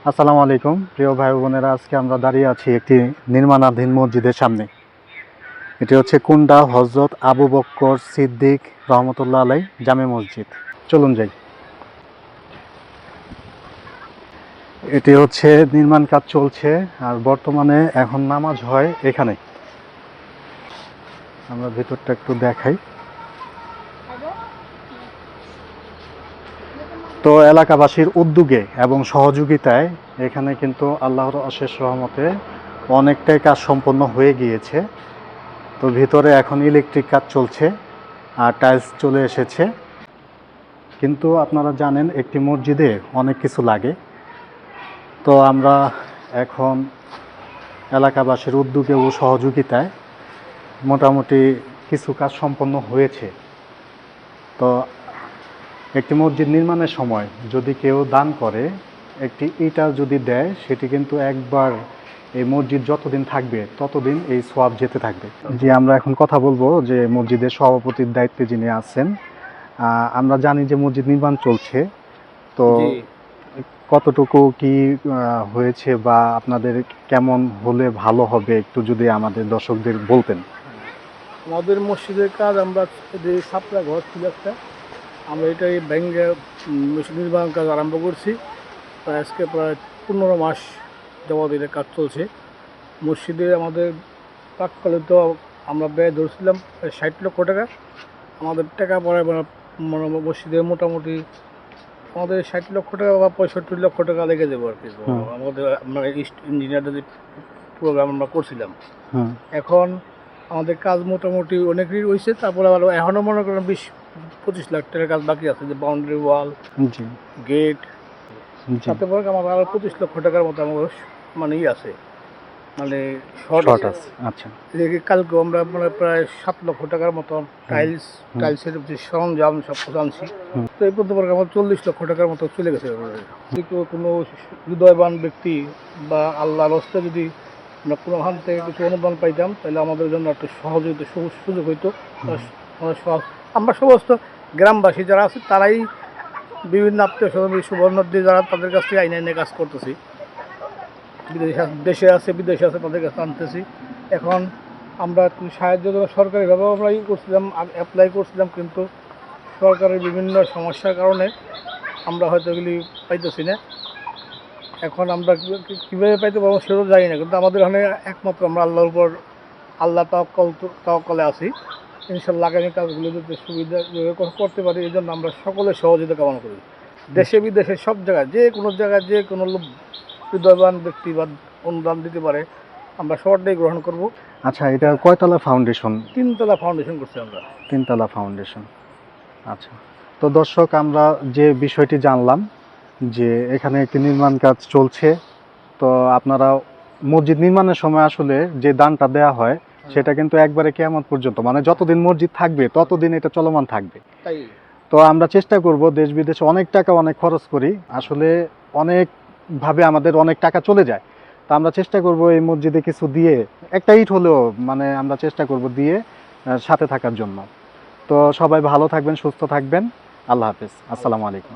আসসালামু আলাইকুম প্রিয় ভাই বোনেরা, আজকে আমরা দাঁড়িয়ে আছি একটি নির্মাণাধীন মসজিদের সামনে। এটি হচ্ছে কুন্ডা হযরত আবু বক্কর সিদ্দিক রহমতুল্লাহ আলাই জামে মসজিদ। চলুন যাই। এটি হচ্ছে নির্মাণ কাজ চলছে, আর বর্তমানে এখন নামাজ হয় এখানে। আমরা ভিতরটা একটু দেখাই। তো এলাকাবাসীর উদ্যোগে এবং সহযোগিতায় এখানে কিন্তু আল্লাহর অশেষ রহমতে অনেকটাই কাজ সম্পন্ন হয়ে গিয়েছে। তো ভিতরে এখন ইলেকট্রিক কাজ চলছে আর টাইলস চলে এসেছে। কিন্তু আপনারা জানেন একটি মসজিদে অনেক কিছু লাগে। তো আমরা এখন এলাকাবাসীর উদ্যোগে ও সহযোগিতায় মোটামুটি কিছু কাজ সম্পন্ন হয়েছে। তো একটি মসজিদ নির্মাণের সময় যদি কেউ দান করে, একটি ইটা যদি দেয়, সেটি কিন্তু একবার এই মসজিদ যতদিন থাকবে ততদিন এই সোয়াব যেতে থাকবে। জি, আমরা এখন কথা বলবো যে মসজিদের সভাপতির দায়িত্বে যিনি আছেন। আমরা জানি যে মসজিদ নির্মাণ চলছে, তো কতটুকু কি হয়েছে বা আপনাদের কেমন হলে ভালো হবে একটু যদি আমাদের দর্শকদের বলতেন। আমাদের মসজিদের কাজ, আমরা যে ছাপড়া ঘর ছিল একটা, আমরা এটাই ভেঙে মসজিদ নির্মাণ কাজ আরম্ভ করছি। আজকে প্রায় 15 মাস যাবৎ এটা কাজ চলছে। মসজিদে আমাদের প্রাককালে তো আমরা ব্যয় ধরছিলাম 60 লক্ষ টাকা। আমাদের টাকা পড়ে মসজিদে মোটামুটি আমাদের 60 লক্ষ টাকা বা 65 লক্ষ টাকা লেগে যাবো আর কি। আমাদের আমরা ইঞ্জিনিয়ারদের যে প্রোগ্রাম আমরা করছিলাম, এখন আমাদের কাজ মোটামুটি অনেকই হয়েছে। তারপরে আবার এখনও মনে করেন 20-25 লাখ টাকার কাজ বাকি আছে, যে বাউন্ডারি ওয়াল, গেট, তাতে পরে আমাদের আরও 25 লক্ষ টাকার মতো আমাদের মানে আছে, মানে শর্ট আছে। আচ্ছা, কালকে আমরা মানে প্রায় 7 লক্ষ টাকার মতো টাইলসের যে সরঞ্জাম সব কিছু আনছি। তো এই পর্যন্ত আমার 40 লক্ষ টাকার মতো চলে গেছে। যদি কোনো হৃদয়বান ব্যক্তি বা আল্লাহর হস্তে যদি আমরা কোনোখান থেকে কিছু অনুদান পাইতাম, তাহলে আমাদের জন্য একটা সহযোগিতা সুযোগ হইতো। আমরা সমস্ত গ্রামবাসী যারা আছে তারাই বিভিন্ন আত্মীয় স্বজন সুবর্ণদি যারা, তাদের কাছ থেকে আইনে কাজ করতেছি। দেশে আছে বিদেশে আছে, তাদের কাছে আনতেছি। এখন আমরা সাহায্য সরকারিভাবেও আমরা করছিলাম, অ্যাপ্লাই করছিলাম, কিন্তু সরকারের বিভিন্ন সমস্যার কারণে আমরা হয়তো এগুলি পাইতেছি না। এখন আমরা কীভাবে পাইতে পারবো সেটাও জানি না, কিন্তু আমাদের এখানে একমাত্র আমরা আল্লাহর উপর তাওয়াক্কুলে আছি। ইনশাআল্লাহ আগামী কাজগুলো যাতে সুবিধা করতে পারি, এই জন্য আমরা সকলের সহযোগিতা কামনা করি। দেশে বিদেশে সব জায়গায়, যে কোনো জায়গায় যে কোনো হৃদয়বান ব্যক্তি বা অনুদান দিতে পারে, আমরা সবারটাই গ্রহণ করব। আচ্ছা, এটা কয়তলা ফাউন্ডেশন? 3 তলা ফাউন্ডেশন করছি আমরা। 3 তলা ফাউন্ডেশন। আচ্ছা, তো দর্শক, আমরা যে বিষয়টি জানলাম যে এখানে একটি নির্মাণ কাজ চলছে। তো আপনারা মসজিদ নির্মাণের সময় আসলে যে দানটা দেওয়া হয় সেটা কিন্তু একবারে কিয়ামত পর্যন্ত, মানে যতদিন মসজিদ থাকবে ততদিন এটা চলমান থাকবে। তো আমরা চেষ্টা করব, দেশ বিদেশে অনেক টাকা অনেক খরচ করি, আসলে অনেকভাবে আমাদের অনেক টাকা চলে যায়। তো আমরা চেষ্টা করব এই মসজিদে কিছু দিয়ে, একটা ইট হলেও মানে আমরা চেষ্টা করব দিয়ে সাথে থাকার জন্য। তো সবাই ভালো থাকবেন, সুস্থ থাকবেন। আল্লাহ হাফেজ। আসসালামু আলাইকুম।